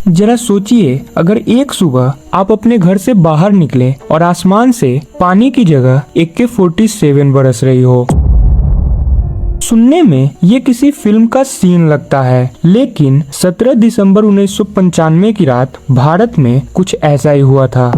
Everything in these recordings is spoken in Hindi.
जरा सोचिए, अगर एक सुबह आप अपने घर से बाहर निकले और आसमान से पानी की जगह AK-47 बरस रही हो। सुनने में ये किसी फिल्म का सीन लगता है, लेकिन 17 दिसंबर 1995 की रात भारत में कुछ ऐसा ही हुआ था।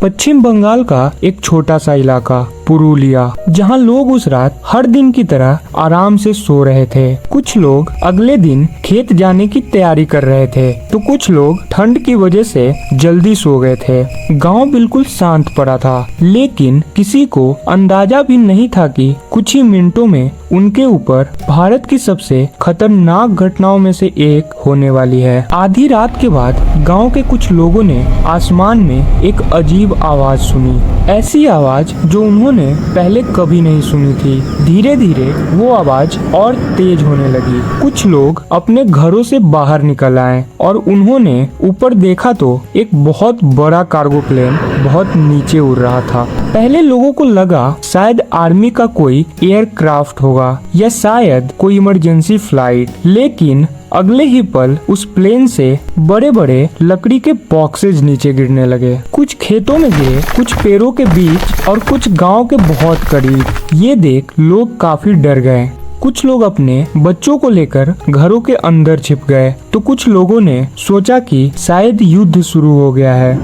पश्चिम बंगाल का एक छोटा सा इलाका पुरुलिया, जहां लोग उस रात हर दिन की तरह आराम से सो रहे थे। कुछ लोग अगले दिन खेत जाने की तैयारी कर रहे थे, तो कुछ लोग ठंड की वजह से जल्दी सो गए थे। गांव बिल्कुल शांत पड़ा था, लेकिन किसी को अंदाजा भी नहीं था कि कुछ ही मिनटों में उनके ऊपर भारत की सबसे खतरनाक घटनाओं में से एक होने वाली है। आधी रात के बाद गांव के कुछ लोगों ने आसमान में एक अजीब आवाज सुनी, ऐसी आवाज जो उन्होंने पहले कभी नहीं सुनी थी। धीरे धीरे वो आवाज और तेज होने लगी। कुछ लोग अपने घरों से बाहर निकल आए और उन्होंने ऊपर देखा तो एक बहुत बड़ा कार्गो प्लेन बहुत नीचे उड़ रहा था। पहले लोगों को लगा शायद आर्मी का कोई एयरक्राफ्ट होगा या शायद कोई इमरजेंसी फ्लाइट, लेकिन अगले ही पल उस प्लेन से बड़े बड़े लकड़ी के बॉक्सेज नीचे गिरने लगे। कुछ खेतों में गिरे, कुछ पेड़ों के बीच और कुछ गांव के बहुत करीब। ये देख लोग काफी डर गए। कुछ लोग अपने बच्चों को लेकर घरों के अंदर छिप गए, तो कुछ लोगों ने सोचा कि शायद युद्ध शुरू हो गया है।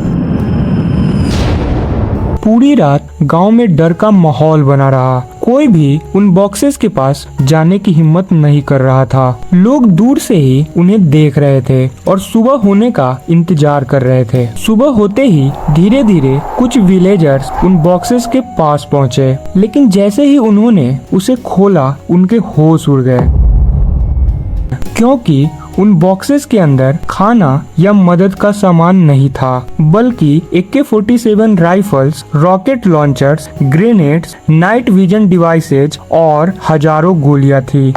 पूरी रात गांव में डर का माहौल बना रहा। कोई भी उन बॉक्सेस के पास जाने की हिम्मत नहीं कर रहा था। लोग दूर से ही उन्हें देख रहे थे और सुबह होने का इंतजार कर रहे थे। सुबह होते ही धीरे धीरे कुछ विलेजर्स उन बॉक्सेस के पास पहुंचे, लेकिन जैसे ही उन्होंने उसे खोला उनके होश उड़ गए, क्योंकि उन बॉक्सेस के अंदर खाना या मदद का सामान नहीं था, बल्कि AK-47 rifles, rocket launchers, grenades, night vision devices और हजारों गोलियां थी।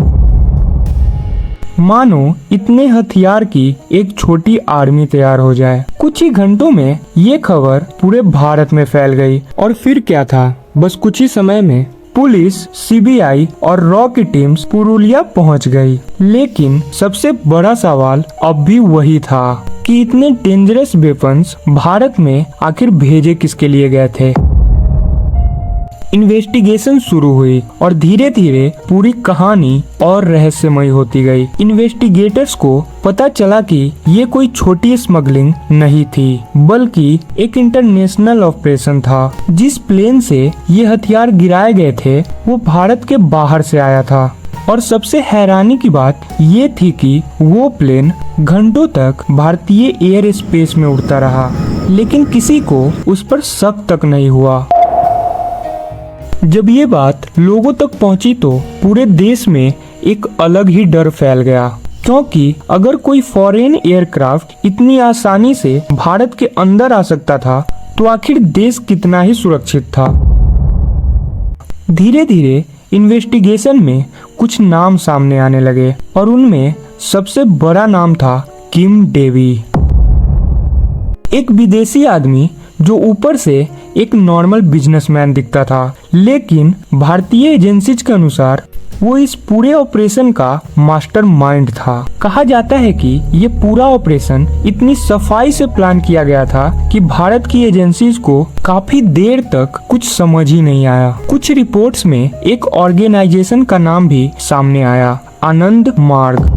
मानो इतने हथियार की एक छोटी आर्मी तैयार हो जाए। कुछ ही घंटों में ये खबर पूरे भारत में फैल गई। और फिर क्या था, बस कुछ ही समय में पुलिस, CBI और रॉ की टीम्स पुरुलिया पहुंच गई। लेकिन सबसे बड़ा सवाल अब भी वही था कि इतने डेंजरस वेपन्स भारत में आखिर भेजे किसके लिए गए थे। इन्वेस्टिगेशन शुरू हुई और धीरे धीरे पूरी कहानी और रहस्यमय होती गई। इन्वेस्टिगेटर्स को पता चला कि ये कोई छोटी स्मगलिंग नहीं थी, बल्कि एक इंटरनेशनल ऑपरेशन था। जिस प्लेन से ये हथियार गिराए गए थे वो भारत के बाहर से आया था। और सबसे हैरानी की बात ये थी कि वो प्लेन घंटों तक भारतीय एयर स्पेस में उड़ता रहा, लेकिन किसी को उस पर शक तक नहीं हुआ। जब ये बात लोगों तक पहुंची तो पूरे देश में एक अलग ही डर फैल गया, क्योंकि अगर कोई फॉरेन एयरक्राफ्ट इतनी आसानी से भारत के अंदर आ सकता था तो आखिर देश कितना ही सुरक्षित था। धीरे धीरे इन्वेस्टिगेशन में कुछ नाम सामने आने लगे और उनमें सबसे बड़ा नाम था किम डेवी, एक विदेशी आदमी जो ऊपर से एक नॉर्मल बिजनेसमैन दिखता था, लेकिन भारतीय एजेंसीज के अनुसार वो इस पूरे ऑपरेशन का मास्टरमाइंड था। कहा जाता है कि ये पूरा ऑपरेशन इतनी सफाई से प्लान किया गया था कि भारत की एजेंसीज को काफी देर तक कुछ समझ ही नहीं आया। कुछ रिपोर्ट्स में एक ऑर्गेनाइजेशन का नाम भी सामने आया, आनंद मार्ग।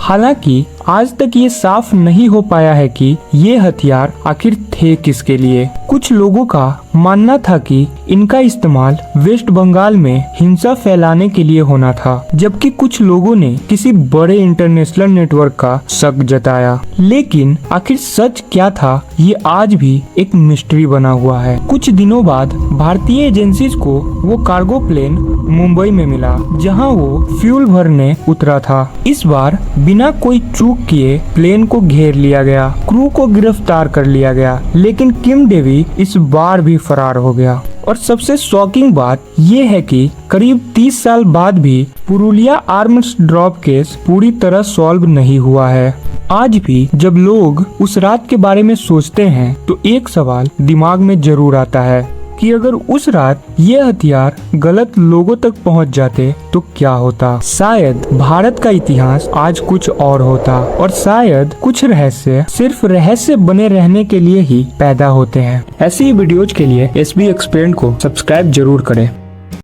हालांकि आज तक ये साफ नहीं हो पाया है कि ये हथियार आखिर थे किसके लिए। कुछ लोगों का मानना था कि इनका इस्तेमाल वेस्ट बंगाल में हिंसा फैलाने के लिए होना था, जबकि कुछ लोगों ने किसी बड़े इंटरनेशनल नेटवर्क का शक जताया। लेकिन आखिर सच क्या था ये आज भी एक मिस्ट्री बना हुआ है। कुछ दिनों बाद भारतीय एजेंसीज को वो कार्गो प्लेन मुंबई में मिला, जहां वो फ्यूल भरने उतरा था। इस बार बिना कोई चूक किए प्लेन को घेर लिया गया, क्रू को गिरफ्तार कर लिया गया, लेकिन किम डेवी इस बार भी फरार हो गया। और सबसे शॉकिंग बात ये है कि करीब 30 साल बाद भी पुरुलिया आर्म्स ड्रॉप केस पूरी तरह सॉल्व नहीं हुआ है। आज भी जब लोग उस रात के बारे में सोचते हैं तो एक सवाल दिमाग में जरूर आता है, कि अगर उस रात ये हथियार गलत लोगों तक पहुंच जाते तो क्या होता। शायद भारत का इतिहास आज कुछ और होता और शायद कुछ रहस्य सिर्फ रहस्य बने रहने के लिए ही पैदा होते हैं। ऐसी वीडियोज के लिए SB Explained को सब्सक्राइब जरूर करें।